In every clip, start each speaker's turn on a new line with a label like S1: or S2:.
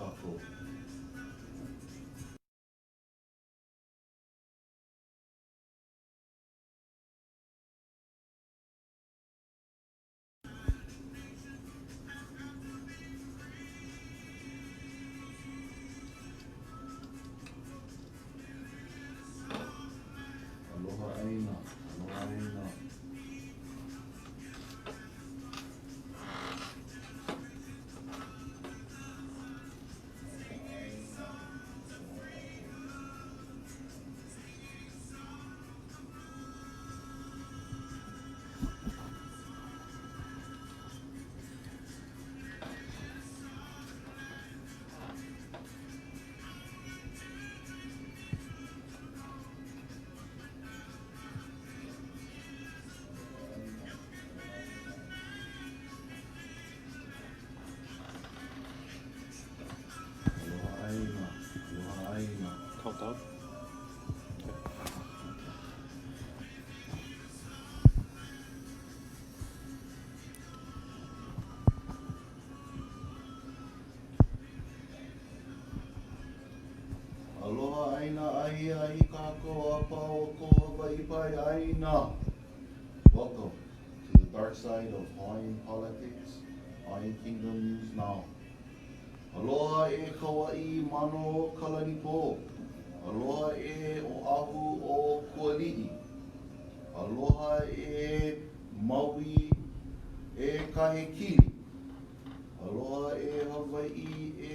S1: kako. Aloha aina, aloha aina. Aloha aina, aloha aina.
S2: Countdown.
S1: Aloha aina ahi ahi kako apa o ko Hawaii pai aina. Welcome to the dark side of Hawaiian politics, Hawaiian Kingdom news now. Aloha e Kauai mano kalanipo. Aloha e Oahu o Kuali'i. Aloha e Maui e Kahekili. Aloha e Hawaii e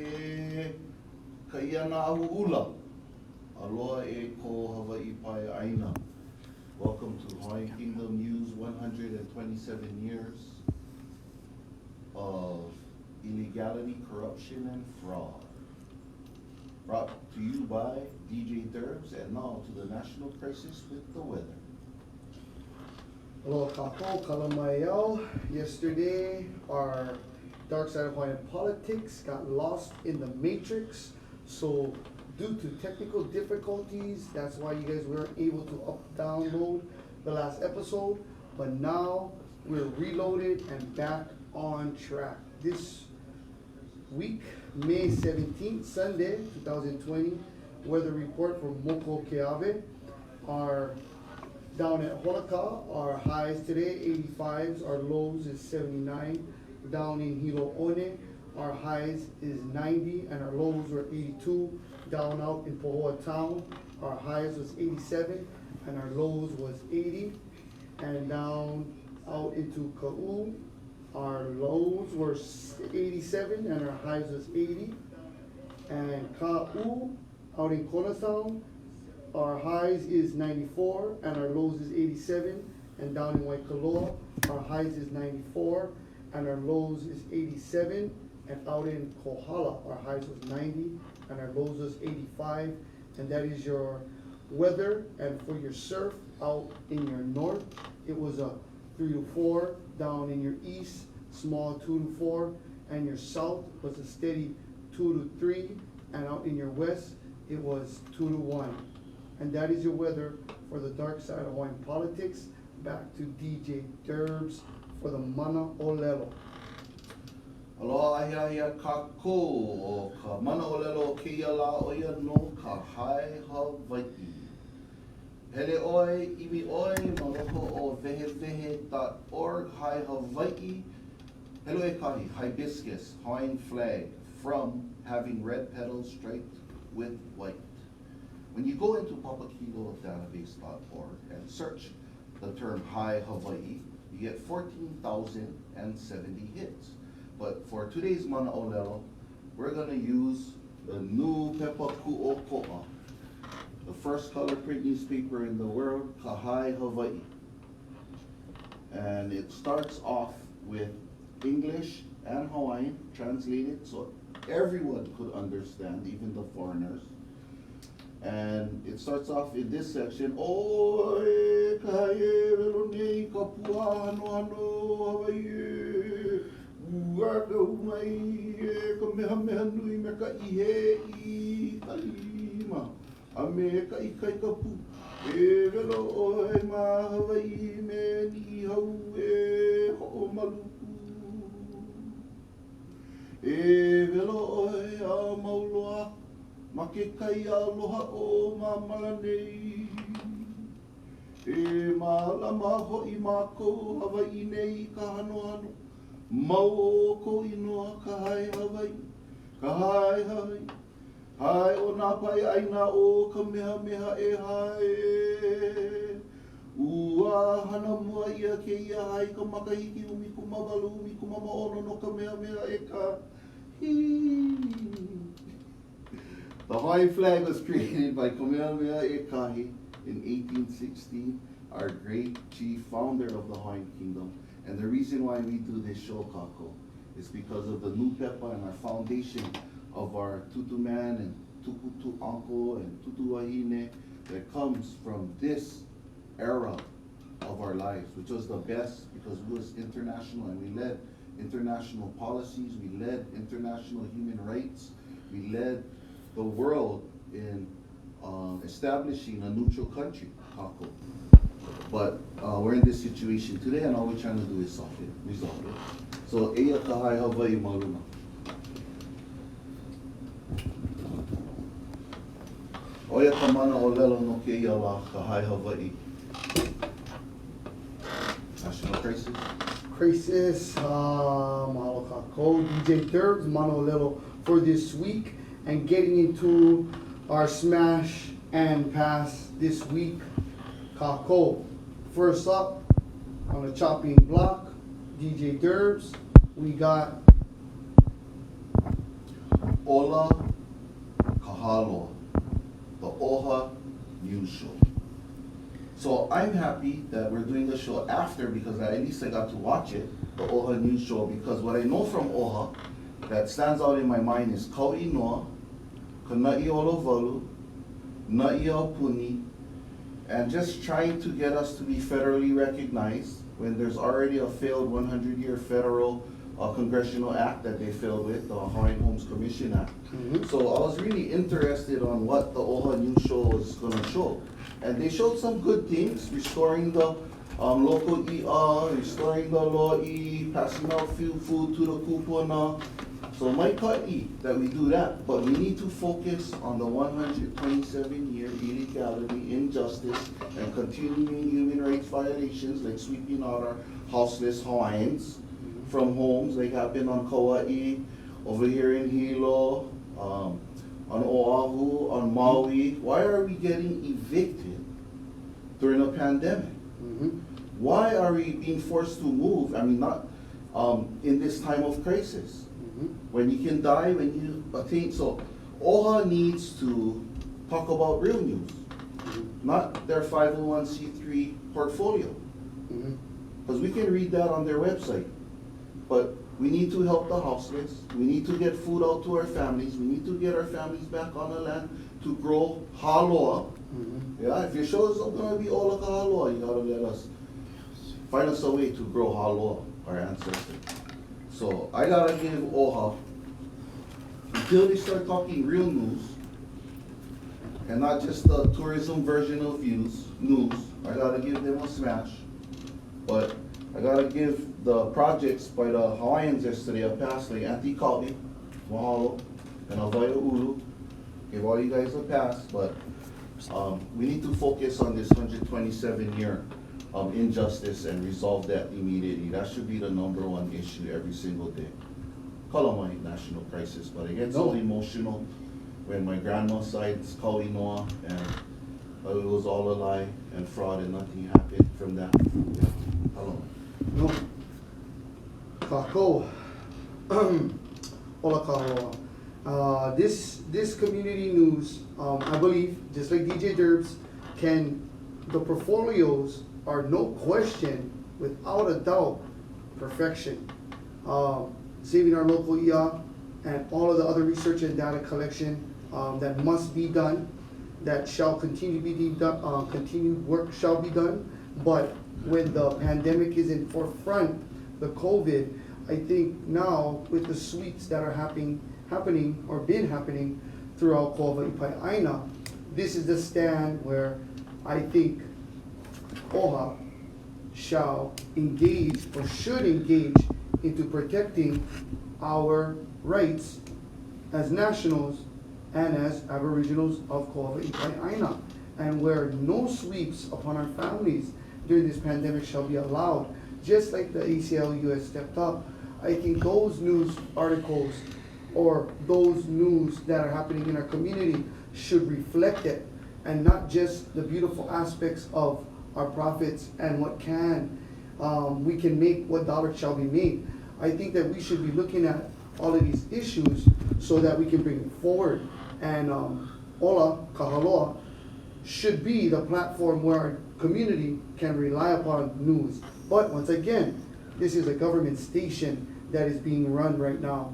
S1: Kaiana Ahu'ula. Aloha e ko Hawaii pai aina. Welcome to Hawaiian Kingdom News 127 years of illegality, corruption, and fraud. Brought to you by DJ Derbs, and now to the national crisis with the weather.
S3: Aloha kako, kalamaeau. Yesterday, our Darkside of Hawaiian politics got lost in the matrix. So due to technical difficulties, that's why you guys weren't able to download the last episode. But now we're reloaded and back on track. This week, May 17th, Sunday, 2020, weather report from Moko Keawe. Our down at Holaka, our highs today, 85s, our lows is 79. Down in Hilo One, our highs is 90 and our lows were 82. Down out in Pohoa Town, our highs was 87 and our lows was 80. And down out into Ka'u, our lows were 87 and our highs was 80. And Ka'u, out in Konasound, our highs is 94 and our lows is 87. And down in Waikoloa, our highs is 94 and our lows is 87. And out in Kohala, our highs was 90 and our lows was 85. And that is your weather. And for your surf out in your north, it was a 3 to 4. Down in your east, small 2 to 4. And your south was a steady 2 to 3. And out in your west, it was 2 to 1. And that is your weather for the dark side of Hawaiian politics. Back to DJ Derbs for the Mana Olelo.
S1: Aloha ahi ahi a kako o ka mana o lelo o keia la o ia no ka hae Hawaii. Hele oi, iwi oi, maloko o vehevehe.org, Hae Hawaii. Hele oi kahi, hibiscus, Hawaiian flag, from having red petals striped with white. When you go into papakilodatabase.org and search the term Hae Hawaii, you get 14,070 hits. But for today's Mana Olelo, we're going to use the new Pepa Ku'oko'a, the first color print newspaper in the world, Hae Hawaii. And it starts off with English and Hawaiian translated so everyone could understand, even the foreigners. And it starts off in this section, Oe kae velo nei ka pua hano hano Hawaii. Ua ka umai e ka meha meha nui me ka ihe I kalima. A me ka ikai ka pu. E velo oe ma Hawaii me ni hau e ho'o maluku. E velo oe a ke kai aloha o mamala nei. E malama ho'i mākou Hawaii nei ka hano hano. Mau o ko inoa ka hai Hawaii. Ka hai hai. Hai o nā pai aina o ka meha meha e hai. Ua hana mua ia ke ia hai ka makahiki umi kumawalu umi kumamaono no ka meha meha e ka hi. The Hawaiian flag was created by Kamehameha Ekahi in 1816, our great chief founder of the Hawaiian Kingdom. And the reason why we do this show, Kako, is because of the Nupepa and our foundation of our Tutu Man and Tukutu Uncle and Tutu Wahine that comes from this era of our lives, which was the best because it was international and we led international policies, we led international human rights, we led the world in establishing a neutral country, Kako. But we're in this situation today, and all we're trying to do is resolve it. So, eia ka hai Hawaii maruna. Oia ka mana o lelo no ke ia la ka hai Hawaii. National crisis.
S3: Crisis, mahalo kako, DJ Derbs, mano lelo for this week, and getting into our smash and pass this week, kako. First up, on the chopping block, DJ Derbs, we got
S1: Ola Kahalo, the Oha News Show. So I'm happy that we're doing the show after because at least I got to watch it, the Oha News Show, because what I know from Oha that stands out in my mind is Kau'i Noa, Kana'i Olovalu, Na'i Puni, and just trying to get us to be federally recognized when there's already a failed 100-year federal congressional act that they failed with, the Hawaiian Homes Commission Act. So I was really interested on what the Oha News Show was going to show. And they showed some good things, restoring the local ER, restoring the lo'i, passing out food to the kupuna. So my ka'i that we do that, but we need to focus on the 127-year illegality, injustice, and continuing human rights violations like sweeping out our houseless Hawaiians from homes like happened on Kauai, over here in Hilo, on Oahu, on Maui. Why are we getting evicted during a pandemic? Why are we being forced to move? I mean, not in this time of crisis. When you can die, when you attain. So, OHA needs to talk about real news, not their 501c3 portfolio. Because we can read that on their website. But we need to help the houseless. We need to get food out to our families. We need to get our families back on the land to grow haloa. Yeah, if your show is going to be all of haloa, you got to let us find us a way to grow haloa, our ancestors. So I got to give OHA, until they start talking real news, and not just the tourism version of news, I got to give them a smash. But I got to give the projects by the Hawaiians yesterday a pass, like Auntie Kawi, mahalo, and Avaya Ulu. Give all you guys a pass, but we need to focus on this 127-year injustice and resolve that immediately. That should be the #1 issue every single day. Call on my national crisis, but it gets so emotional when my grandma's side is Kau'i Noa, and it was all a lie and fraud and nothing happened from that. Yeah. Call on.
S3: No. Kako. Ola kahoa. This community news, I believe, just like DJ Derbs, the portfolios are no question, without a doubt, perfection. Saving our local EA and all of the other research and data collection that must be done, that shall continue to be done, continued work shall be done. But when the pandemic is in forefront, the COVID, I think now with the sweeps that are happening or been happening throughout Kauai Aina, this is the stand where I think OHA shall engage or should engage into protecting our rights as nationals and as Aboriginals of Kauai Aina, and where no sweeps upon our families during this pandemic shall be allowed, just like the ACLU has stepped up. I think those news articles or those news that are happening in our community should reflect it, and not just the beautiful aspects of our profits and what we can make, what dollars shall be made. I think that we should be looking at all of these issues so that we can bring it forward. And Ola Kahaloa should be the platform where our community can rely upon news. But once again, this is a government station that is being run right now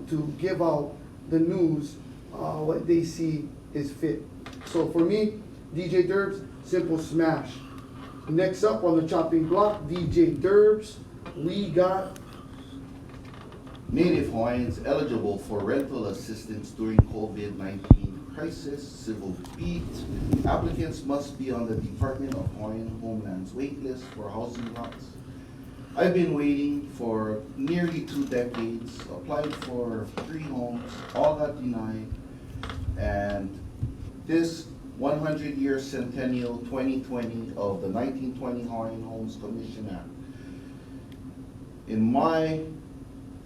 S3: to give out the news what they see is fit. So for me, DJ Derbs, simple smash. Next up on the chopping block, DJ Derbs, we got
S1: Native Hawaiians eligible for rental assistance during COVID-19 crisis, civil beat. Applicants must be on the Department of Hawaiian Homeland's waitlist for housing lots. I've been waiting for nearly 2 decades, applied for 3 homes, all got denied, and this 100-year centennial 2020 of the 1920 Hawaiian Homes Commission Act. In my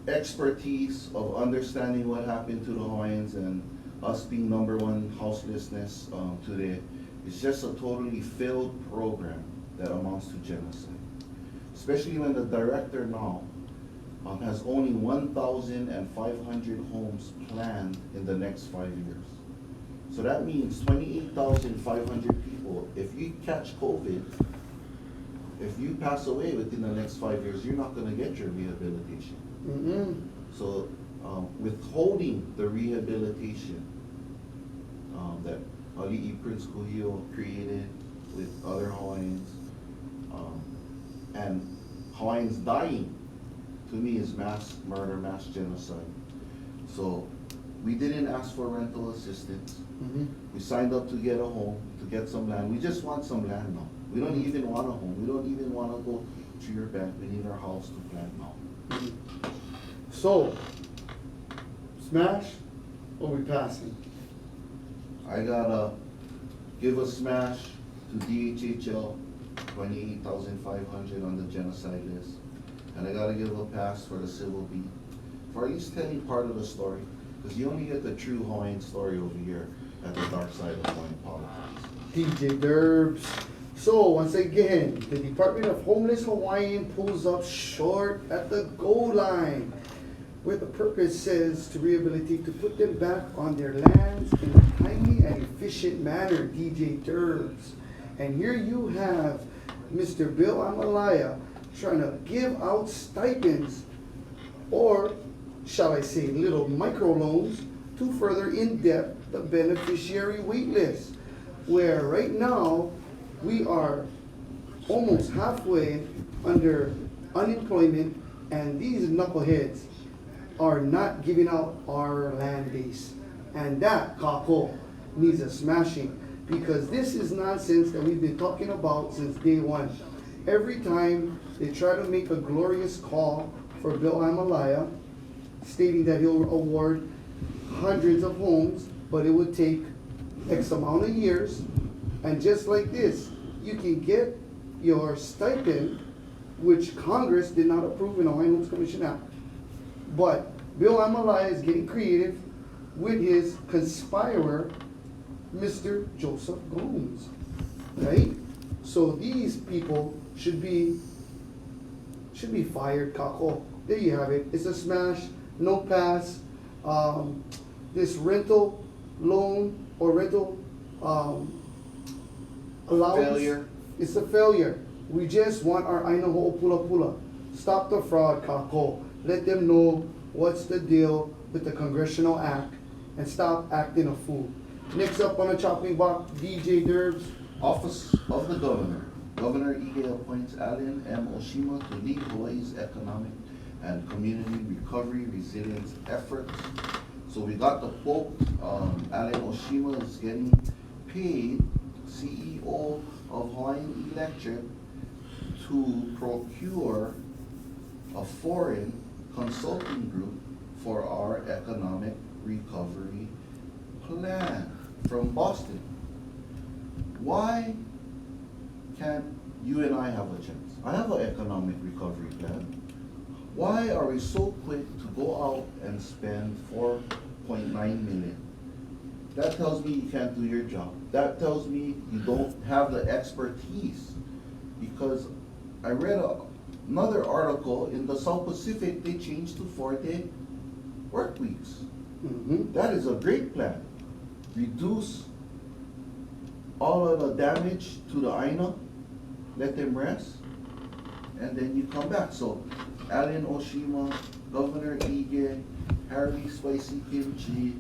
S1: expertise of understanding what happened to the Hawaiians and us being #1 houselessness today, it's just a totally failed program that amounts to genocide. Especially when the director now has only 1,500 homes planned in the next 5 years. So that means 28,500 people. If you catch COVID, if you pass away within the next 5 years, you're not going to get your rehabilitation.
S3: mm-hmm.
S1: So withholding the rehabilitation that Ali'i Prince Kuhio created with other Hawaiians, and Hawaiians dying, to me is mass murder, mass genocide. So we didn't ask for rental assistance.
S3: Mm-hmm.
S1: We signed up to get a home, to get some land. We just want some land now. We don't even want a home. We don't even want to go to your bank. We need our house to plant now.
S3: Mm-hmm. So, smash or we passing?
S1: I gotta give a smash to DHHL, 28,500 on the genocide list. And I gotta give a pass for the civil beat, for at least telling part of the story. Because you only get the true Hawaiian story over here at the Darkside of Hawaiian politics.
S3: DJ Derbs. So once again, the Department of Homeless Hawaiian pulls up short at the goal line, where the purpose says to rehabilitate, to put them back on their lands in a timely and efficient manner, DJ Derbs. And here you have Mr. Bill Amalaya trying to give out stipends, or shall I say little microloans, to further in-depth the beneficiary wait list, where right now we are almost halfway under unemployment, and these knuckleheads are not giving out our land base. And that, kako, needs a smashing, because this is nonsense that we've been talking about since day one. Every time they try to make a glorious call for Bill Amalaya, stating that he'll award hundreds of homes, but it would take X amount of years. And just like this, you can get your stipend, which Congress did not approve in the Hawaiian Homes Commission Act. But Bill Amalaya is getting creative with his conspirer, Mr. Joseph Gomes, right? So these people should be fired, kako. There you have it. It's a smash, no pass. This rental loan or rental allowance,
S1: Failure.
S3: it's a failure. We just want our Aina Ho'opula. Stop the fraud, kako. Let them know what's the deal with the Congressional Act and stop acting a fool. Next up on the chopping block, DJ Derbs.
S1: Office of the Governor. Governor Ige appoints Allen M. Oshima to lead Hawaii's economic and community recovery resilience efforts. So we got the Pope, Allen Oshima is getting paid, CEO of Hawaiian Electric, to procure a foreign consulting group for our economic recovery plan from Boston. Why can't you and I have a chance? I have an economic recovery plan. Why are we so quick to go out and spend 4.9 million? That tells me you can't do your job. That tells me you don't have the expertise. Because I read another article in the South Pacific, they changed to 4-day work weeks.
S3: Mm-hmm.
S1: That is a great plan. Reduce all of the damage to the Aina, let them rest, and then you come back. So, Allen Oshima, Governor Ige, Harry Spicy Kimchi,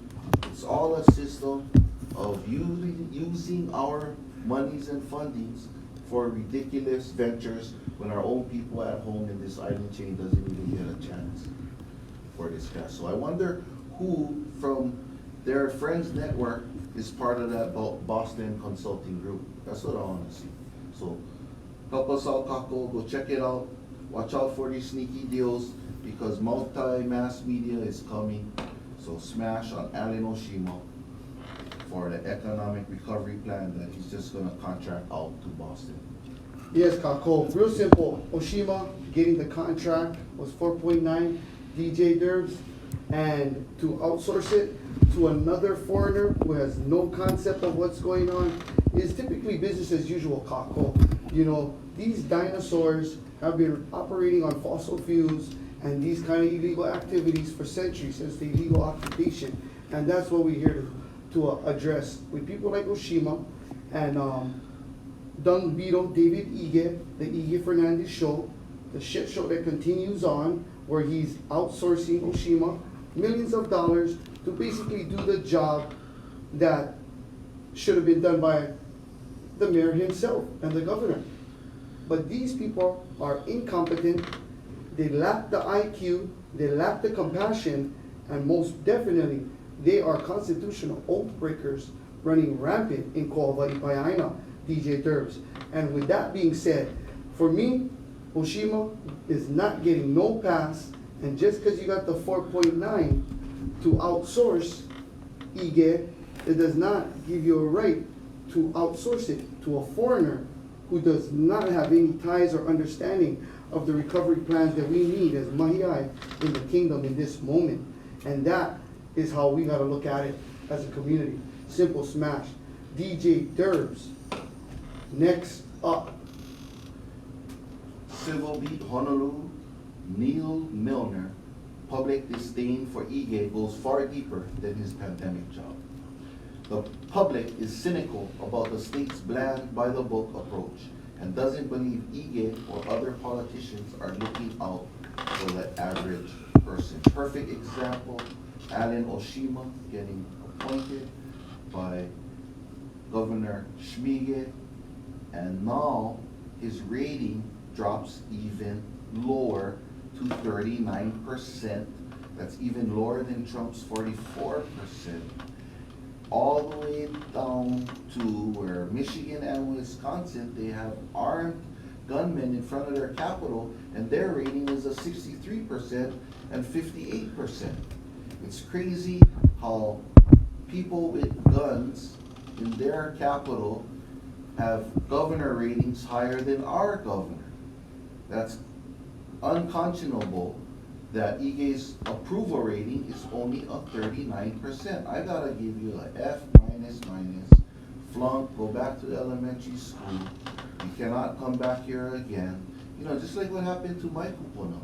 S1: it's all a system of using our monies and fundings for ridiculous ventures when our own people at home in this island chain doesn't even get a chance for this cash. So I wonder who from their friends network is part of that Boston consulting group. That's what I want to see. So help us out, Kako. Go check it out. Watch out for these sneaky deals because multi-mass media is coming. So smash on Allen Oshima for the economic recovery plan that he's just going to contract out to Boston.
S3: Yes, Kako. Real simple. Oshima getting the contract was 4.9 DJ Derbs, and to outsource it to another foreigner who has no concept of what's going on is typically business as usual, Kako. You know, these dinosaurs have been operating on fossil fuels and these kind of illegal activities for centuries since the illegal occupation, and that's what we're here to address with people like Oshima and Dung Beetle, David Ige, the Ige Fernandez show, the shit show that continues on, where he's outsourcing Oshima millions of dollars to basically do the job that should have been done by the mayor himself and the governor. But these people are incompetent, they lack the IQ, they lack the compassion, and most definitely, they are constitutional oath breakers running rampant in Hawaii, DJ Derbs. And with that being said, for me, Oshima is not getting no pass, and just because you got the 4.9 to outsource Ige, it does not give you a right to outsource it to a foreigner who does not have any ties or understanding of the recovery plans that we need as Mahiai in the kingdom in this moment. And that is how we gotta look at it as a community. Simple smash. DJ Derbs. Next up.
S1: Civil Beat Honolulu, Neil Milner, public disdain for Ige goes far deeper than his pandemic job. The public is cynical about the state's bland by-the-book approach and doesn't believe Ige or other politicians are looking out for the average person. Perfect example, Allen Oshima getting appointed by Governor Schmiege, and now his rating drops even lower to 39%. That's even lower than Trump's 44%. All the way down to where Michigan and Wisconsin, they have armed gunmen in front of their capital, and their rating is a 63% and 58%. It's crazy how people with guns in their capital have governor ratings higher than our governor. That's unconscionable that Ige's approval rating is only a 39%. I gotta give you a F minus, flunk, go back to elementary school. You cannot come back here again. You know, just like what happened to my kupuna.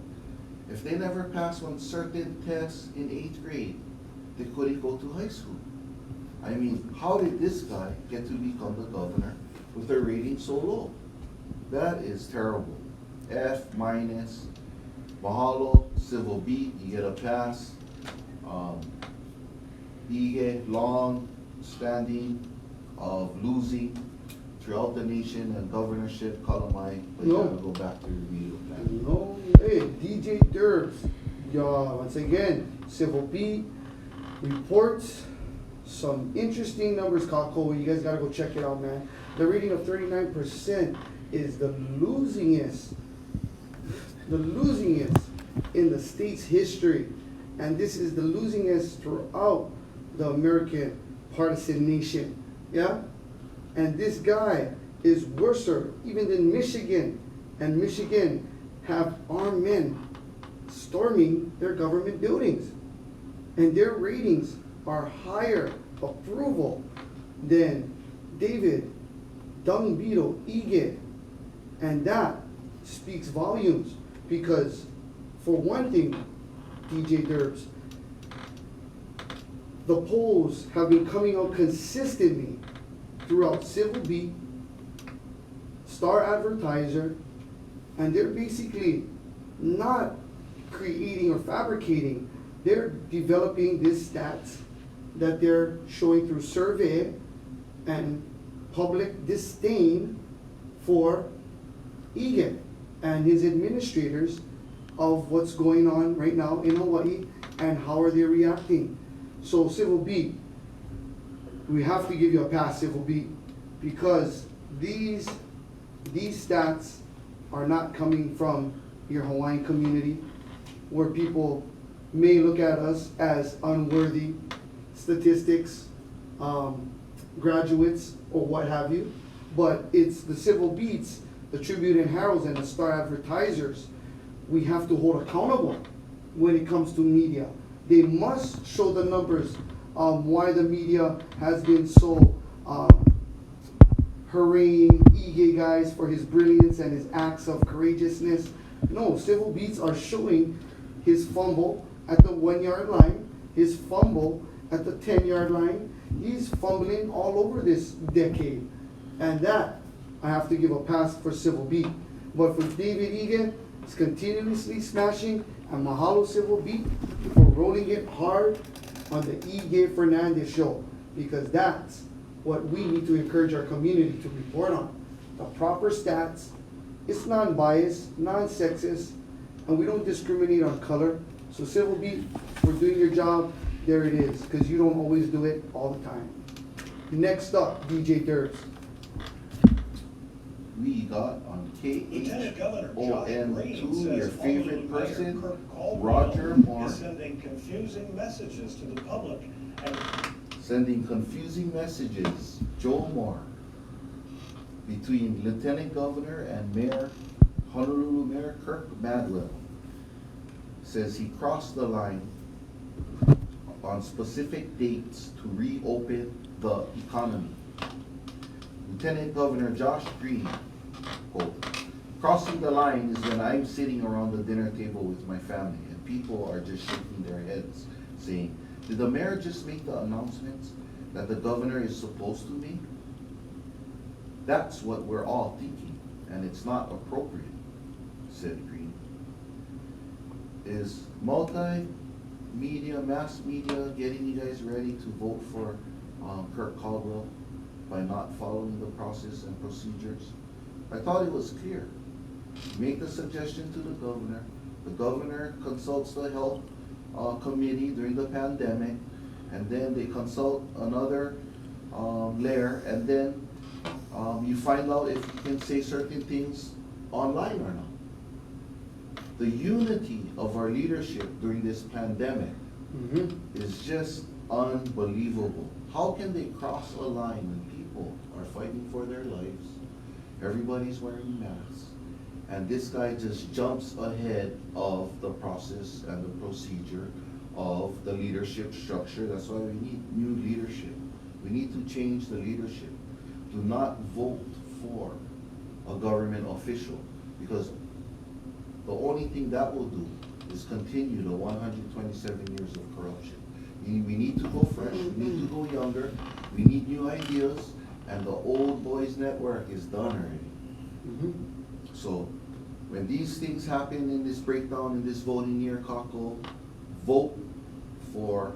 S1: If they never pass one certain test in 8th grade, they couldn't go to high school. I mean, how did this guy get to become the governor with a rating so low? That is terrible. F minus, mahalo, civil beat, you get a pass. Ige, long standing of losing throughout the nation and governorship, Kalamai, but you gotta go back to your remedial plan.
S3: No, hey, DJ Derbs, y'all, once again, civil beat, reports, some interesting numbers, Kako. You guys gotta go check it out, man. The rating of 39% is the losingest in the state's history. And this is the losingest throughout the American partisan nation, yeah? And this guy is worser even than Michigan, and Michigan have armed men storming their government buildings, and their ratings are higher approval than David Dung Beetle Ige, and that speaks volumes because, for one thing, DJ Derbs, the polls have been coming out consistently throughout Civil Beat, Star Advertiser, and they're basically not creating or fabricating. They're developing these stats that they're showing through survey and public disdain for Egan and his administrators of what's going on right now in Hawaii and how are they reacting. So Civil Beat, we have to give you a pass, Civil Beat, because these stats are not coming from your Hawaiian community, where people may look at us as unworthy statistics, graduates, or what have you, but it's the Civil Beats, the Tribune and Heralds, and the Star Advertisers we have to hold accountable when it comes to media. They must show the numbers, why the media has been so hurrying Ige guys for his brilliance and his acts of courageousness. No, Civil Beats are showing his fumble at the 1 yard line, his fumble at the 10-yard line. He's fumbling all over this decade. And that, I have to give a pass for Civil Beat. But for David Egan, it's continuously smashing, and mahalo Civil Beat for rolling it hard on the Ige Fernandez show, because that's what we need to encourage our community to report on. The proper stats, it's non-biased, non-sexist, and we don't discriminate on color. So Civil Beat, we're doing your job. There it is, because you don't always do it all the time. Next up, DJ Derbs.
S1: We got on KHON2 your favorite person, Roger Moore.
S2: Sending confusing messages to the public.
S1: Sending confusing messages, Joe Moore, between Lieutenant Governor and Mayor, Honolulu Mayor Kirk Madwell. Says he crossed the line on specific dates to reopen the economy. Lieutenant Governor Josh Green, quote, crossing the line is when I'm sitting around the dinner table with my family and people are just shaking their heads, saying, did the mayor just make the announcements that the governor is supposed to make? That's what we're all thinking, and it's not appropriate, said Green. Is multimedia, mass media getting you guys ready to vote for Kirk Caldwell by not following the process and procedures? I thought it was clear. Make the suggestion to the governor consults the health committee during the pandemic, and then they consult another layer, and then you find out if you can say certain things online or not. The unity of our leadership during this pandemic is just unbelievable. How can they cross a line when people are fighting for their lives? Everybody's wearing masks. And this guy just jumps ahead of the process and the procedure of the leadership structure. That's why we need new leadership. We need to change the leadership. Do not vote for a government official, because the only thing that will do is continue the 127 years of corruption. We need to go fresh, we need to go younger, we need new ideas, and the old boys network is done already. So when these things happen in this breakdown, in this voting year, Kako, vote for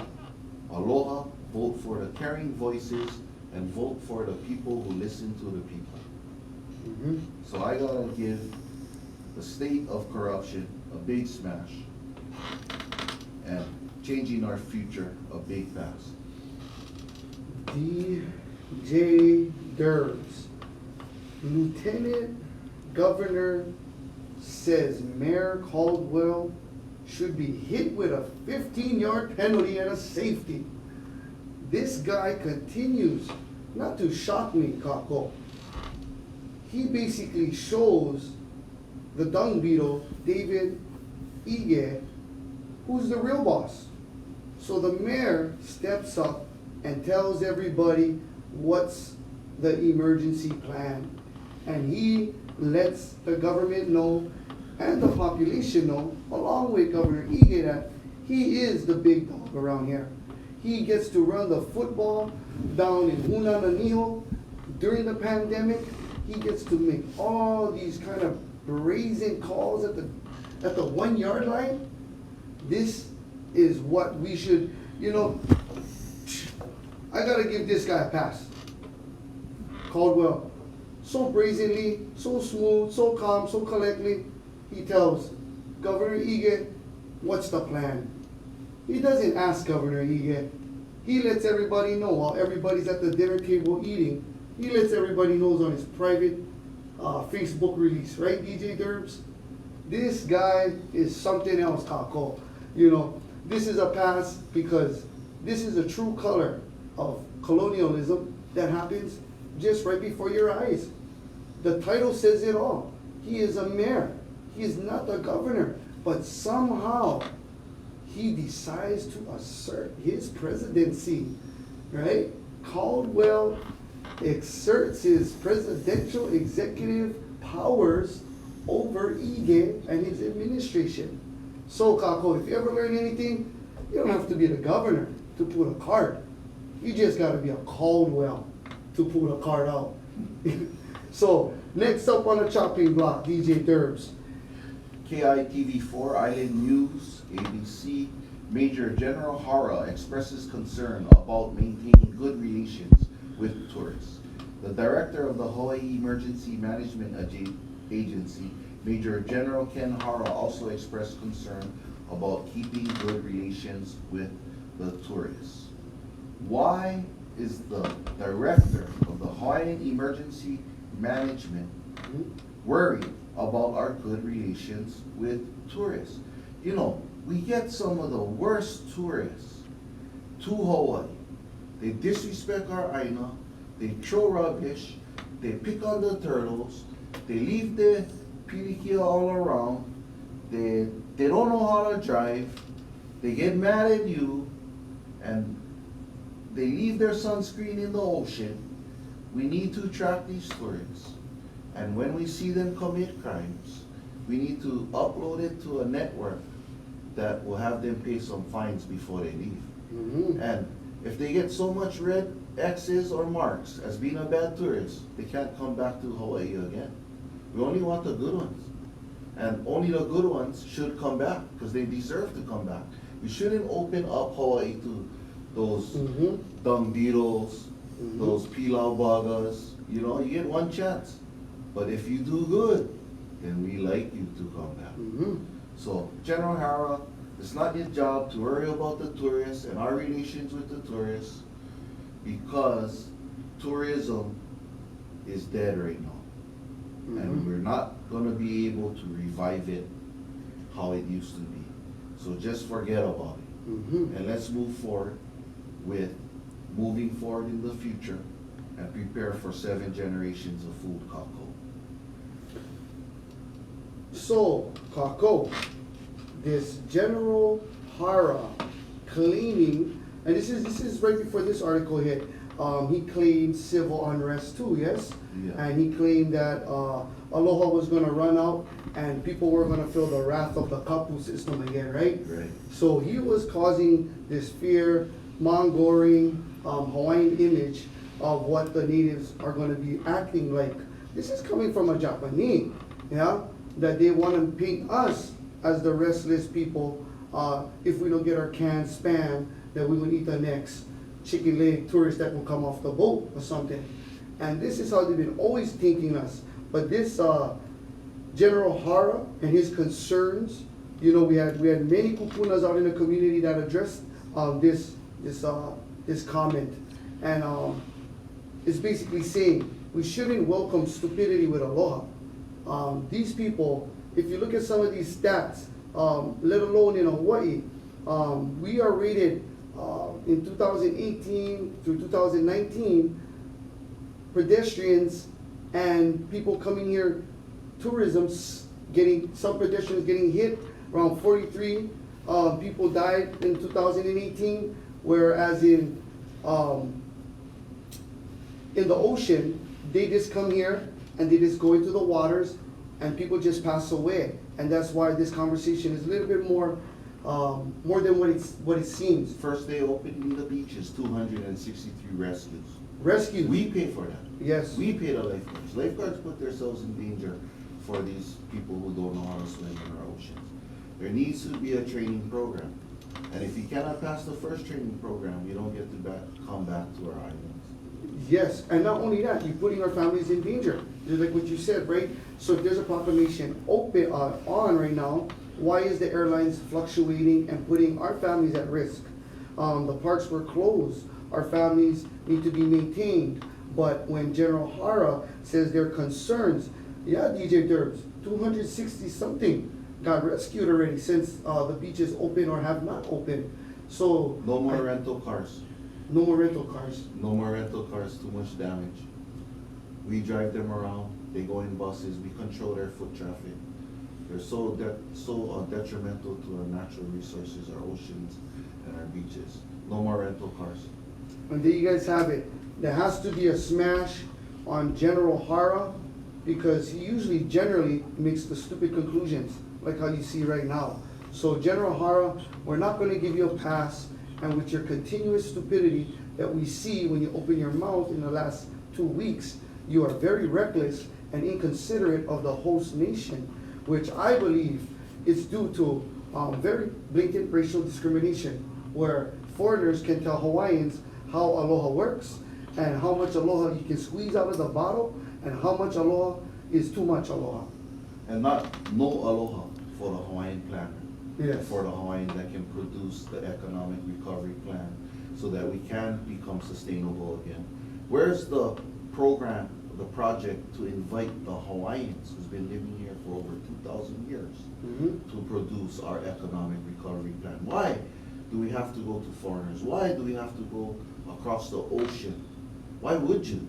S1: Aloha, vote for the caring voices, and vote for the people who listen to the people. So I gotta give the state of corruption a big smash, and changing our future a big pass.
S3: DJ Derbs. Lieutenant Governor says Mayor Caldwell should be hit with a 15-yard penalty and a safety. this guy continues not to shock me, Kako. He basically shows the dung beetle, David Ige, who's the real boss. So the mayor steps up and tells everybody what's the emergency plan. And he lets the government know and the population know, along with Governor Ige, that he is the big dog around here. He gets to run the football down in Hunananiho during the pandemic. He gets to make all these kind of brazen calls at the 1 yard line. This is what we should, I gotta give this guy a pass. Caldwell, so brazenly, so smooth, so calm, so collectedly, he tells Governor Ige, what's the plan? He doesn't ask Governor Ige. He lets everybody know while everybody's at the dinner table eating. He lets everybody know on his private Facebook release, right, DJ Derbs? This guy is something else, Kako. This is a pass because this is a true color of colonialism that happens just right before your eyes. The title says it all. He is a mayor. He is not the governor. But somehow he decides to assert his presidency, right? Caldwell exerts his presidential executive powers over Ige and his administration. So, Kako, if you ever learn anything, you don't have to be the governor to pull a card. You just got to be a Caldwell to pull a card out. So, next up on the chopping block, DJ Derbs.
S1: KITV4 Island News, ABC, Major General Hara expresses concern about maintaining good relations with tourists. The director of the Hawaii Emergency Management Agency, Major General Ken Hara, also expressed concern about keeping good relations with the tourists. Why is the director of the Hawaiian Emergency Management worried about our good relations with tourists? We get some of the worst tourists to Hawaii. They disrespect our aina, they throw rubbish, they pick on the turtles, they leave the pilikia all around, they don't know how to drive, they get mad at you, and they leave their sunscreen in the ocean. We need to track these tourists. And when we see them commit crimes, we need to upload it to a network that will have them pay some fines before they leave.
S3: Mm-hmm.
S1: And if they get so much red X's or marks as being a bad tourist, they can't come back to Hawaii again. We only want the good ones. And only the good ones should come back because they deserve to come back. We shouldn't open up Hawaii to those dung beetles, those pilau bagas. You get one chance. But if you do good, then we like you to come back. So General Hara, it's not your job to worry about the tourists and our relations with the tourists because tourism is dead right now. And we're not going to be able to revive it how it used to be. So just forget about it. And let's move forward with moving forward in the future and prepare for 7 generations of food, Kako.
S3: So, Kako, this General Hara claiming, and this is right before this article hit, he claimed civil unrest too, yes?
S1: Yeah.
S3: And he claimed that Aloha was going to run out and people were going to feel the wrath of the kapu system again, right?
S1: Right.
S3: So he was causing this fear, mongering, Hawaiian image of what the natives are going to be acting like. This is coming from a Japanese, yeah? That they want to paint us as the restless people. If we don't get our canned spam, that we will eat the next chicken leg tourist that will come off the boat or something. And this is how they've been always thinking us. But this General Hara and his concerns, we had many kupunas out in the community that addressed this comment. And it's basically saying we shouldn't welcome stupidity with aloha. These people, if you look at some of these stats, let alone in Hawaii, we are rated in 2018 through 2019, pedestrians and people coming here, some pedestrians getting hit, around 43 people died in 2018, whereas in the ocean, they just come here and they just go into the waters and people just pass away. And that's why this conversation is a little bit more than what it seems.
S1: First day opening the beaches, 263 rescues.
S3: Rescue.
S1: We pay for that.
S3: Yes.
S1: We pay the lifeguards. Lifeguards put themselves in danger for these people who don't know how to swim in our oceans. There needs to be a training program. And if you cannot pass the first training program, you don't get to come back to our islands.
S3: Yes, and not only that, you're putting our families in danger. Just like what you said, right? So if there's a proclamation open on right now, why is the airlines fluctuating and putting our families at risk? The parks were closed. Our families need to be maintained. But when General Hara says their concerns, yeah, DJ Derbs, 260 something got rescued already since the beaches open or have not opened. So
S1: No more rental cars.
S3: no more rental cars.
S1: No more rental cars, too much damage. We drive them around, they go in buses, we control their foot traffic. They're so detrimental to our natural resources, our oceans and our beaches. No more rental cars.
S3: And there you guys have it. There has to be a smash on General Hara because he generally makes the stupid conclusions like how you see right now. So General Hara, we're not going to give you a pass, and with your continuous stupidity that we see when you open your mouth in the last 2 weeks, you are very reckless and inconsiderate of the host nation, which I believe is due to very blatant racial discrimination, where foreigners can tell Hawaiians how aloha works and how much aloha you can squeeze out of the bottle and how much aloha is too much aloha.
S1: And no aloha for the Hawaiian planner.
S3: Yes.
S1: For the Hawaiian that can produce the economic recovery plan so that we can become sustainable again. Where's the program, the project to invite the Hawaiians who's been living here for over 2,000 years to produce our economic recovery plan? Why do we have to go to foreigners? Why do we have to go across the ocean? Why would you?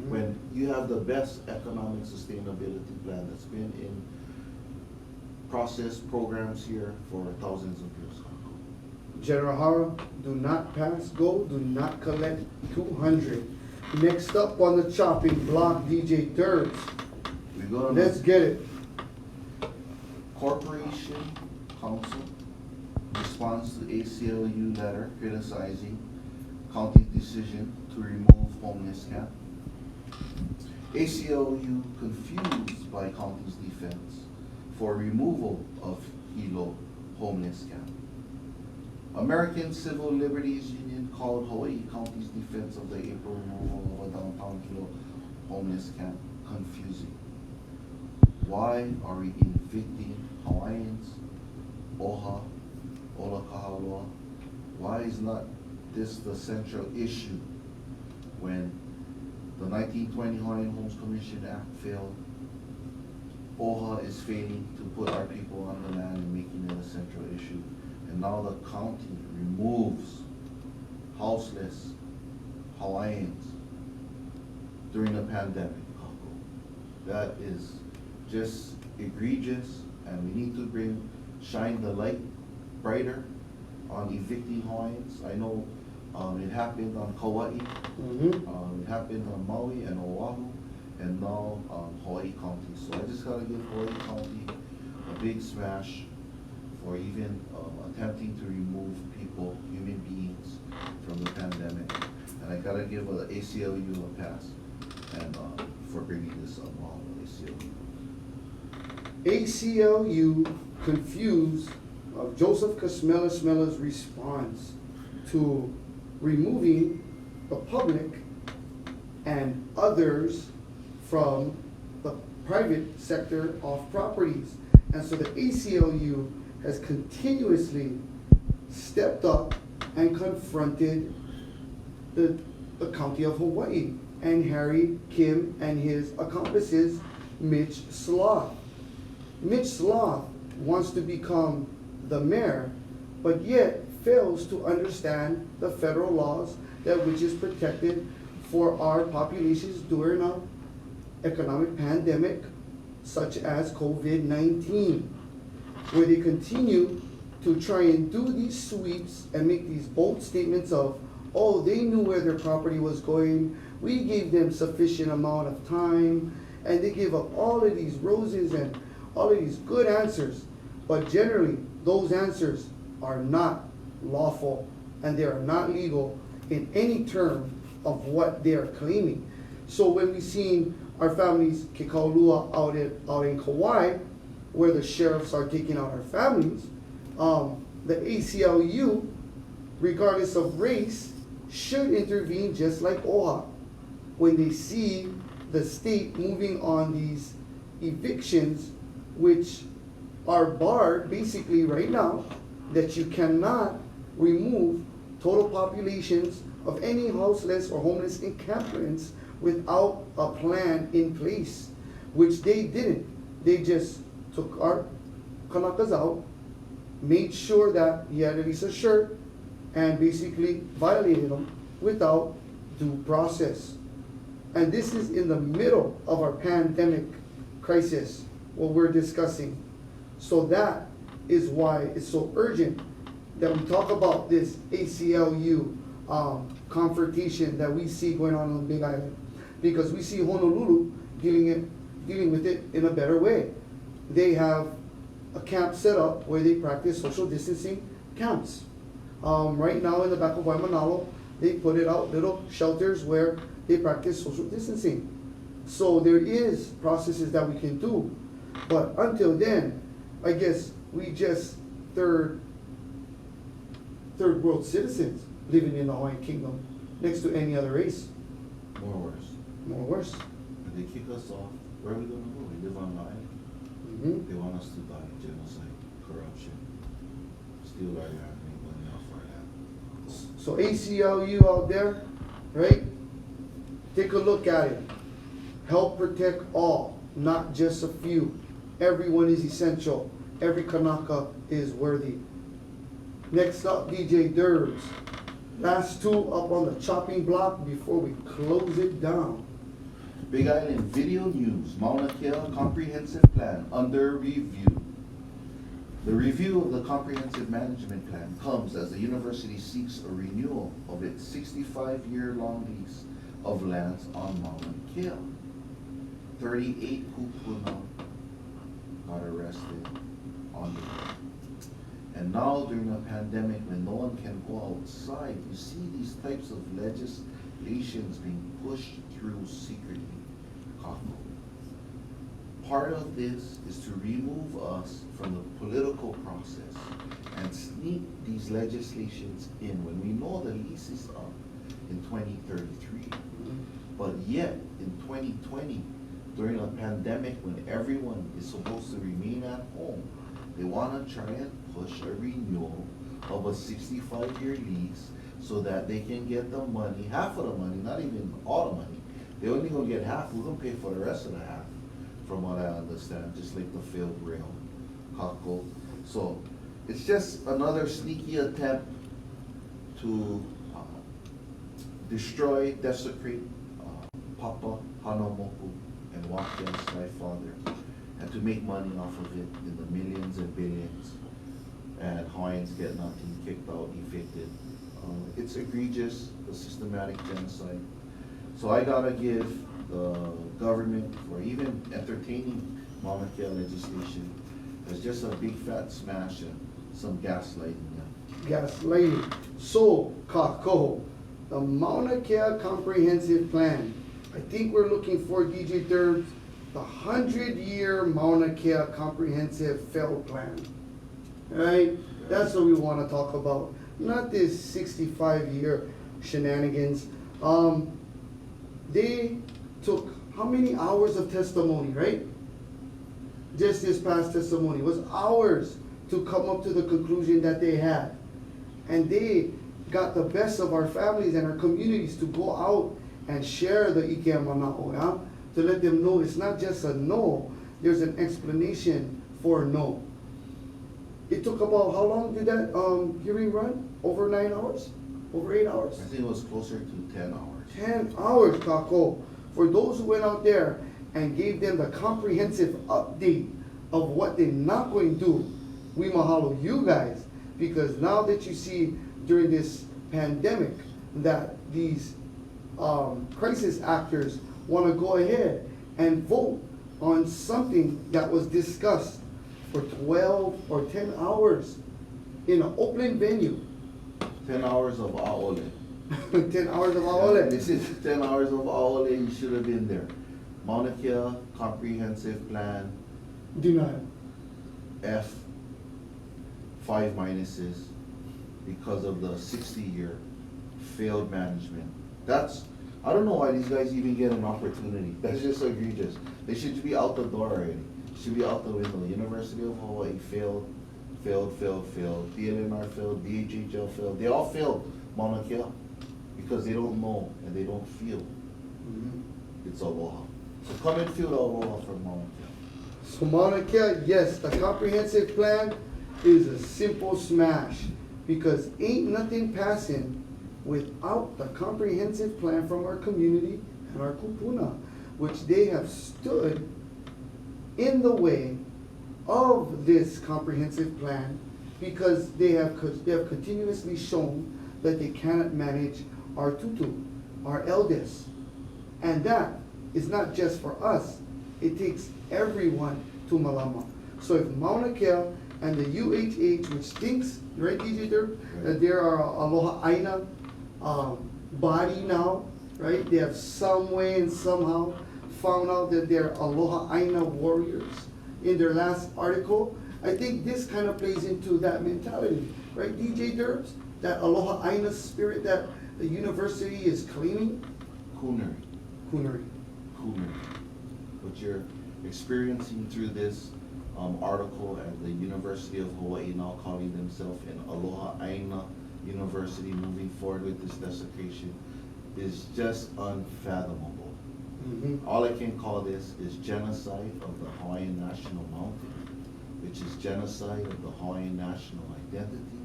S1: When you have the best economic sustainability plan that's been in process programs here for thousands of years.
S3: General Hara, do not pass go, do not collect 200. Next up on the chopping block, DJ Derbs. Let's get it.
S1: Corporation Council responds to ACLU letter criticizing county decision to remove homeless camp. ACLU confused by county's defense for removal of Hilo homeless camp. American Civil Liberties Union called Hawaii County's defense of the April removal of a downtown Hilo homeless camp confusing. Why are we evicting Hawaiians, Oha, Olakahaloa? Why is not this the central issue when the 1920 Hawaiian Homes Commission Act failed? OHA is failing to put our people on the land and making it a central issue. And now the county removes houseless Hawaiians during the pandemic. That is just egregious, and we need to shine the light brighter on evicting Hawaiians. I know it happened on Kauai, it happened on Maui and Oahu, and now Hawaii County. So I just gotta give Hawaii County a big smash for even attempting to remove people, human beings, from the pandemic. And I gotta give the ACLU a pass and for bringing this up on ACLU.
S3: ACLU confused of Joseph Smella's response to removing the public and others from the private sector of properties. And so the ACLU has continuously stepped up and confronted the County of Hawaii and Harry Kim and his accomplices, Mitch Sloth. Mitch Sloth wants to become the mayor, but yet fails to understand the federal laws that which is protected for our populations during an economic pandemic such as COVID-19, where they continue to try and do these sweeps and make these bold statements of, oh, they knew where their property was going, we gave them sufficient amount of time, and they give up all of these roses and all of these good answers. But generally, those answers are not lawful and they are not legal in any term of what they are claiming. So when we seen our families kikaulua out in Kauai, where the sheriffs are taking out our families, the ACLU, regardless of race, should intervene just like OHA when they see the state moving on these evictions, which are barred basically right now, that you cannot remove total populations of any houseless or homeless encampments without a plan in place, which they didn't. They just took our Kanakas out, made sure that he had at least a shirt, and basically violated them without due process. And this is in the middle of our pandemic crisis, what we're discussing. So that is why it's so urgent that we talk about this ACLU confrontation that we see going on the Big Island, because we see Honolulu dealing with it in a better way. They have a camp set up where they practice social distancing camps. Right now in the back of Waimanalo, they put it out little shelters where they practice social distancing. So there is processes that we can do, but until then, I guess we just third world citizens living in the Hawaiian Kingdom next to any other race.
S1: More worse.
S3: More worse.
S1: If they kick us off, where are we gonna go? We live on land.
S3: Mm-hmm.
S1: They want us to die, genocide, corruption, steal our land, make money off our land.
S3: So ACLU out there, right? Take a look at it. Help protect all, not just a few. Everyone is essential. Every Kanaka is worthy. Next up, DJ Durbs. Last two up on the chopping block before we close it down.
S1: Big Island Video News, Mauna Kea Comprehensive Plan under review. The review of the Comprehensive Management Plan comes as the university seeks a renewal of its 65-year-long lease of lands on Mauna Kea. 38 kupuna got arrested on the And now during a pandemic when no one can go outside, you see these types of legislations being pushed through secretly. Part of this is to remove us from the political process and sneak these legislations in when we know the lease is up in 2033. But yet in 2020, during a pandemic when everyone is supposed to remain at home, they want to try and push a renewal of a 65-year lease so that they can get the money, half of the money, not even all the money. They're only going to get half. We're going to pay for the rest of the half, from what I understand, just like the failed rail, Kako. So it's just another sneaky attempt to destroy, desecrate Papa Hanamoku and Wakia's my father, and to make money off of it in the millions and billions, and Hawaiians get nothing, kicked out, evicted. It's egregious, a systematic genocide. So I gotta give the government for even entertaining Mauna Kea legislation as just a big fat smash and some gaslighting. Yeah.
S3: Gaslighting. So, Kako, the Mauna Kea Comprehensive Plan. I think we're looking for, DJ Durbs, the 100-year Mauna Kea Comprehensive Failed Plan. Right? That's what we want to talk about. Not this 65-year shenanigans. They took how many hours of testimony, right? Just this past testimony was hours to come up to the conclusion that they had. And they got the best of our families and our communities to go out and share the Ike Mana'o, yeah? To let them know it's not just a no, there's an explanation for no. It took about, how long did that, hearing run? Over 9 hours? Over 8 hours?
S1: I think it was closer to 10 hours.
S3: 10 hours, Kako. For those who went out there and gave them the comprehensive update of what they're not going to do, we mahalo you guys, because now that you see during this pandemic that these crisis actors want to go ahead and vote on something that was discussed for 12 or 10 hours in an open venue.
S1: 10 hours of aole.
S3: 10 hours of aole.
S1: This is 10 hours of aole, you should have been there. Mauna Kea comprehensive plan,
S3: Denial.
S1: F, 5 minuses, because of the 60-year failed management. I don't know why these guys even get an opportunity. That's just egregious. They should be out the door already. Should be out the window. University of Hawaii failed. DLNR failed, DHHL failed. They all failed Mauna Kea because they don't know and they don't feel. It's aloha. So come and feel the aloha from Mauna Kea.
S3: So Mauna Kea, yes, the comprehensive plan is a simple smash, because ain't nothing passing without the comprehensive plan from our community and our kupuna, which they have stood in the way of this comprehensive plan, because they have continuously shown that they cannot manage our tutu, our eldest. And that is not just for us, it takes everyone to malama. So if Mauna Kea and the UHH, which thinks, right, DJ Derp, that there are aloha aina body now, right? They have some way and somehow found out that they're aloha aina warriors in their last article. I think this kind of plays into that mentality, right, DJ Derbs? That aloha aina spirit that the university is claiming.
S1: Coonery.
S3: Coonery.
S1: What you're experiencing through this article at the University of Hawaii, now calling themselves an Aloha Aina University, moving forward with this desecration, is just unfathomable. All I can call this is genocide of the Hawaiian national mountain, which is genocide of the Hawaiian national identity,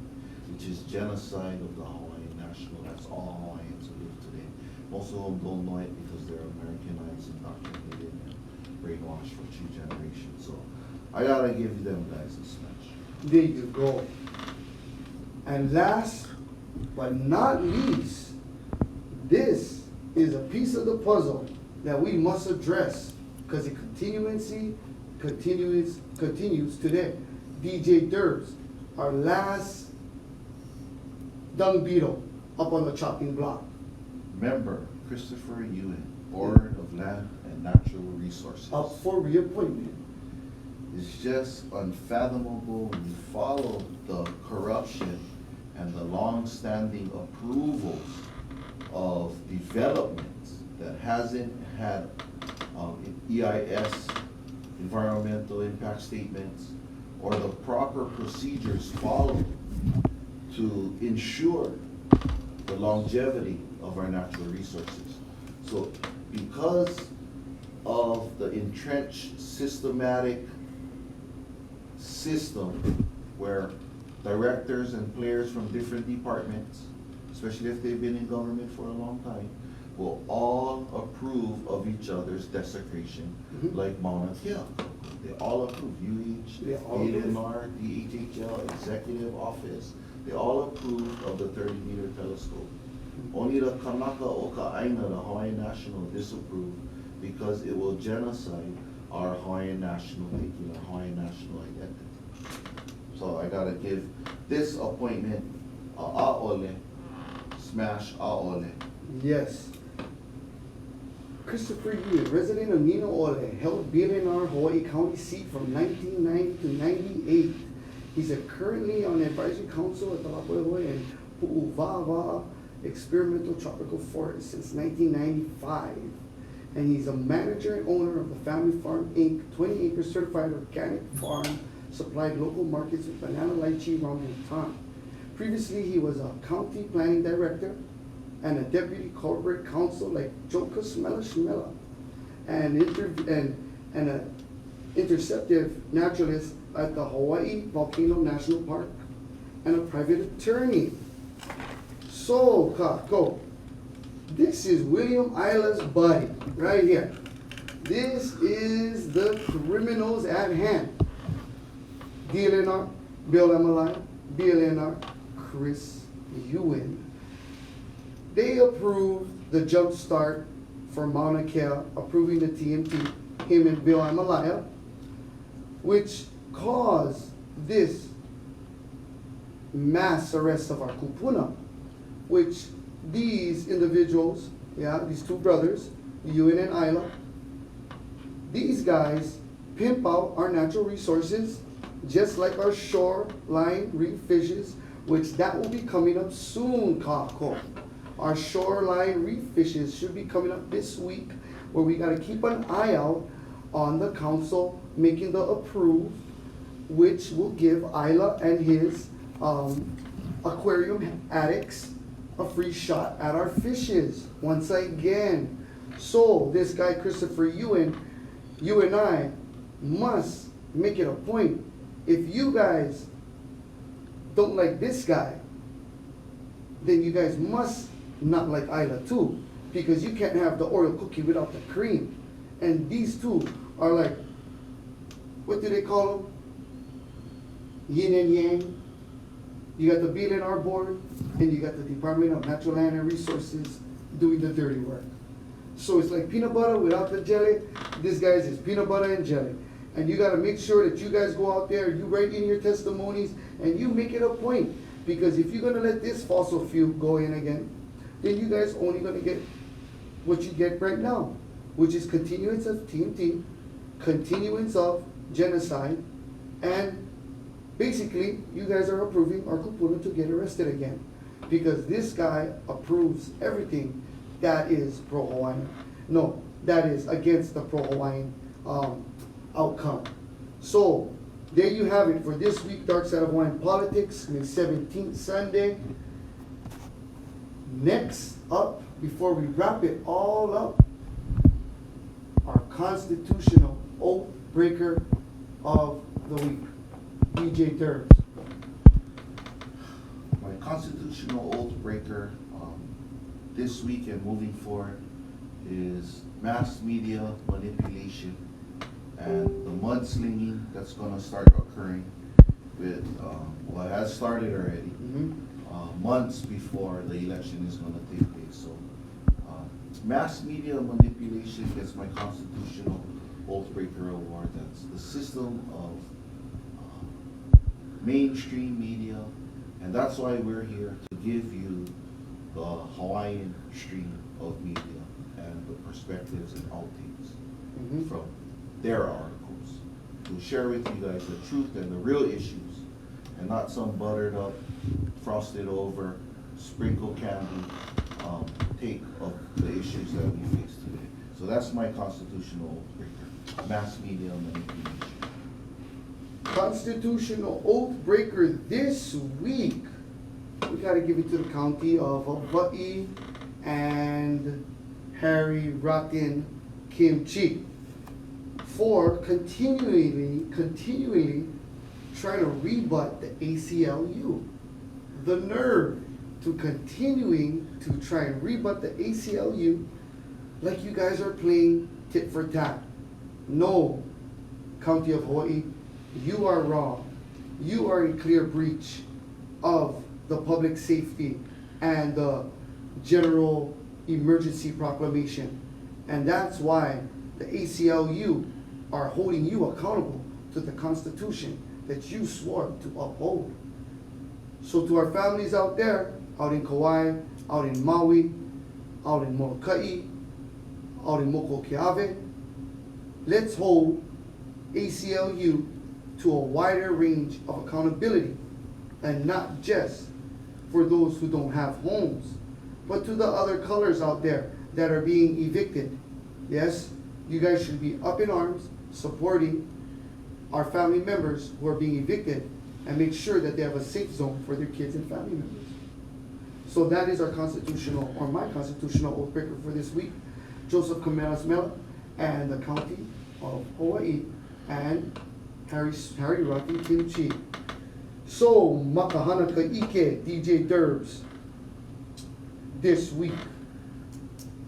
S1: which is genocide of the Hawaiian national. That's all Hawaiians who live today. Most of them don't know it because they're Americanized and indoctrinated and brainwashed for 2 generations. So I gotta give them guys a smash.
S3: There you go. And last but not least, this is a piece of the puzzle that we must address, because it continues today. DJ Derbs, our last dung beetle up on the chopping block.
S1: Member Christopher Ewan, Board of Land and Natural Resources.
S3: Up for reappointment.
S1: It's just unfathomable when you follow the corruption and the long-standing approvals of developments that hasn't had EIS, environmental impact statements, or the proper procedures followed to ensure the longevity of our natural resources. So because of the entrenched systematic system where directors and players from different departments, especially if they've been in government for a long time, will all approve of each other's desecration, like Mauna Kea. They all approve. ADNR, DHHL, Executive Office, they all approve of the 30-meter telescope. Only the Kanaka Oka Aina, the Hawaiian National, disapprove because it will genocide our Hawaiian national making, our Hawaiian national identity. So I gotta give this appointment a a'ole, smash a'ole.
S3: Yes. Christopher Ewan, resident of Nino Ole, held BNR Hawaii County seat from 1990 to 98. He's currently on the advisory council at the Lapuehoe and Pu'uva'a Experimental Tropical Forest since 1995. And he's a manager and owner of the Family Farm Inc., 20-acre certified organic farm, supplied local markets with banana, lychee, rum, and time. Previously, he was a county planning director and a deputy corporate counsel like Joka Smella Shmella, and interceptive naturalist at the Hawaii Volcano National Park, and a private attorney. So, Kako, this is William Isla's buddy, right here. This is the criminals at hand. DLNR, Bill Emeline, BLNR, Chris Ewan. They approved the jump start for Mauna Kea, approving the TMT, him and Bill Amalaya, which caused this mass arrest of our kupuna, which these individuals, these two brothers, Ewan and Isla, these guys pimp out our natural resources, just like our shoreline reef fishes, which that will be coming up soon, Kako. Our shoreline reef fishes should be coming up this week, where we gotta keep an eye out on the council making the approve, which will give Isla and his aquarium addicts a free shot at our fishes once again. So this guy Christopher Ewan, you and I must make it a point. If you guys don't like this guy, then you guys must not like Isla too, because you can't have the Oreo cookie without the cream. And these two are like, what do they call them? Yin and yang. You got the BLNR board, and you got the Department of Natural Land and Resources doing the dirty work. So it's like peanut butter without the jelly. This guy's is peanut butter and jelly. And you gotta make sure that you guys go out there, you write in your testimonies, and you make it a point. Because if you're gonna let this fossil fuel go in again, then you guys only gonna get what you get right now, which is continuance of TNT, continuance of genocide, and basically you guys are approving our kupuna to get arrested again. Because this guy approves everything that is pro-Hawaiian. No, that is against the pro-Hawaiian outcome. So, there you have it for this week, Darkside of Hawaiian Politics, May 17th, Sunday. Next up, before we wrap it all up, our constitutional oath breaker of the week, DJ Durbs.
S1: My constitutional oath breaker this week and moving forward is mass media manipulation and the mudslinging that's going to start occurring with, well, it has started already, months before the election is going to take place. So, mass media manipulation gets my constitutional oath breaker award. That's the system of mainstream media, and that's why we're here to give you the Hawaiian stream of media and the perspectives and outtakes from their articles, to share with you guys the truth and the real issues, and not some buttered up, frosted over, sprinkle candy take of the issues that we face today. So that's my constitutional oath breaker, mass media manipulation.
S3: Constitutional oath breaker this week, we got to give it to the county of Hawaii and Harry Rotten Kimchi for continually trying to rebut the ACLU. The nerve to continuing to try and rebut the ACLU like you guys are playing tit for tat. No, County of Hawaii, you are wrong. You are in clear breach of the public safety and the general emergency proclamation. And that's why the ACLU are holding you accountable to the Constitution that you swore to uphold. So to our families out there, out in Kauai, out in Maui, out in Molokai, out in Mokokeave, let's hold ACLU to a wider range of accountability, and not just for those who don't have homes, but to the other colors out there that are being evicted. Yes, you guys should be up in arms supporting our family members who are being evicted, and make sure that they have a safe zone for their kids and family members. So that is our constitutional, or my constitutional oath breaker for this week. Joseph Kamelas Mela and the County of Hawaii and Harry Rockin' Kimchi. So, makahana ka ike, DJ Derbs, this week.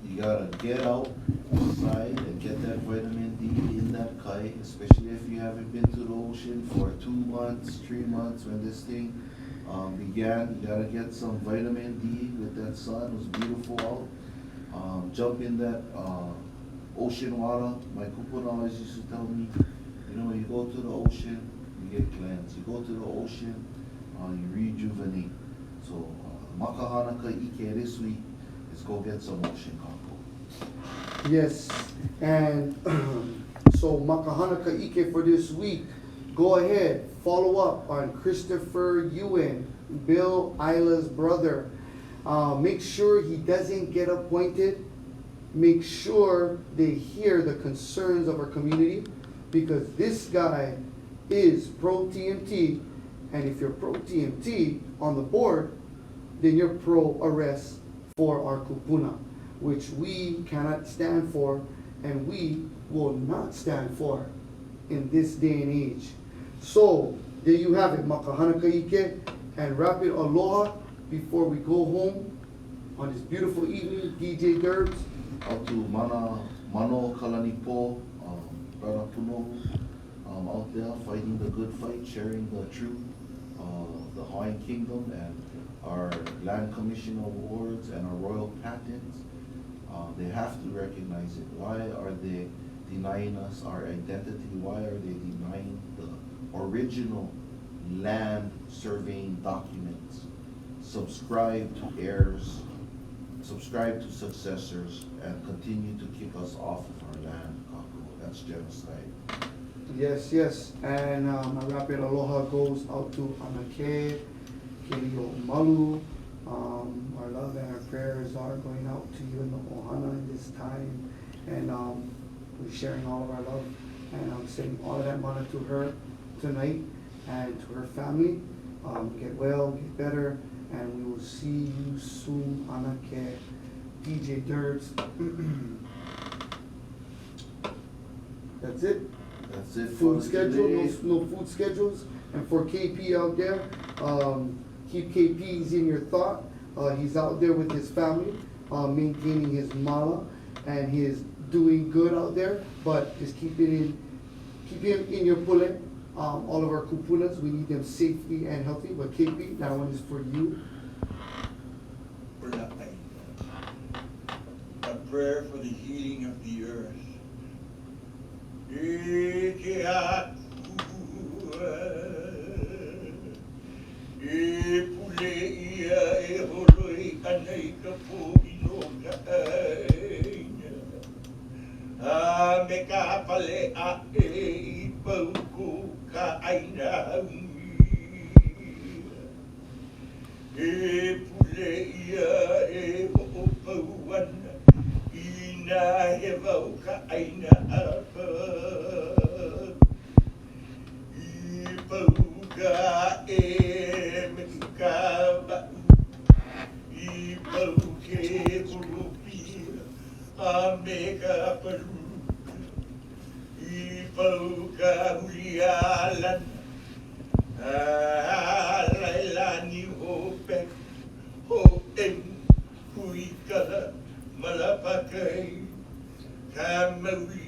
S1: You gotta get outside and get that vitamin D in that kite, especially if you haven't been to the ocean for 2 months, 3 months when this thing began. You gotta get some vitamin D with that sun. It was beautiful out. Jump in that ocean water. My kupuna always used to tell me, you know, you go to the ocean, you get cleansed. You go to the ocean, you rejuvenate. So, makahana ka ike this week is go get some ocean kako.
S3: Yes, and so makahana ka ike for this week. Go ahead, follow up on Christopher Ewan, Bill Isla's brother. Make sure he doesn't get appointed. Make sure they hear the concerns of our community, because this guy is pro TMT, and if you're pro TMT on the board, then you're pro arrest for our kupuna, which we cannot stand for, and we will not stand for in this day and age. So there you have it, makahana ka ike, and rapid aloha before we go home on this beautiful evening. DJ Derbs.
S1: Out to Mano Kalanipo, Brother Puno, out there fighting the good fight, sharing the truth, the Hawaiian Kingdom and our Land Commission awards and our royal patents. They have to recognize it. Why are they denying us our identity? Why are they denying the original land surveying documents? Subscribe to heirs, subscribe to successors, and continue to kick us off of our land, Kako. That's genocide.
S3: Yes, yes. And my rapid aloha goes out to Anake, Kelio Malu. Our love and our prayers are going out to you in the Ohana in this time. And we're sharing all of our love. And I'm sending all of that mana to her tonight and to her family. Get well, get better, and we will see you soon, Anake. DJ Derbs. That's it.
S1: That's it.
S3: Food
S1: for
S3: schedule,
S1: today.
S3: no food schedules. And for KP out there, keep KP's in your thought. He's out there with his family, maintaining his mala and his doing good out there. But just keep him in your pule. All of our kupunas, we need them safely and healthy. But KP, that one is for you.
S4: A prayer for the healing of the earth. Ina hevau ka aina apa Ipau ka meka bau Ipau ke urupi meka peru Ipau ka hulialan Lailani hope Ho'en huikala Malapakai Kamawi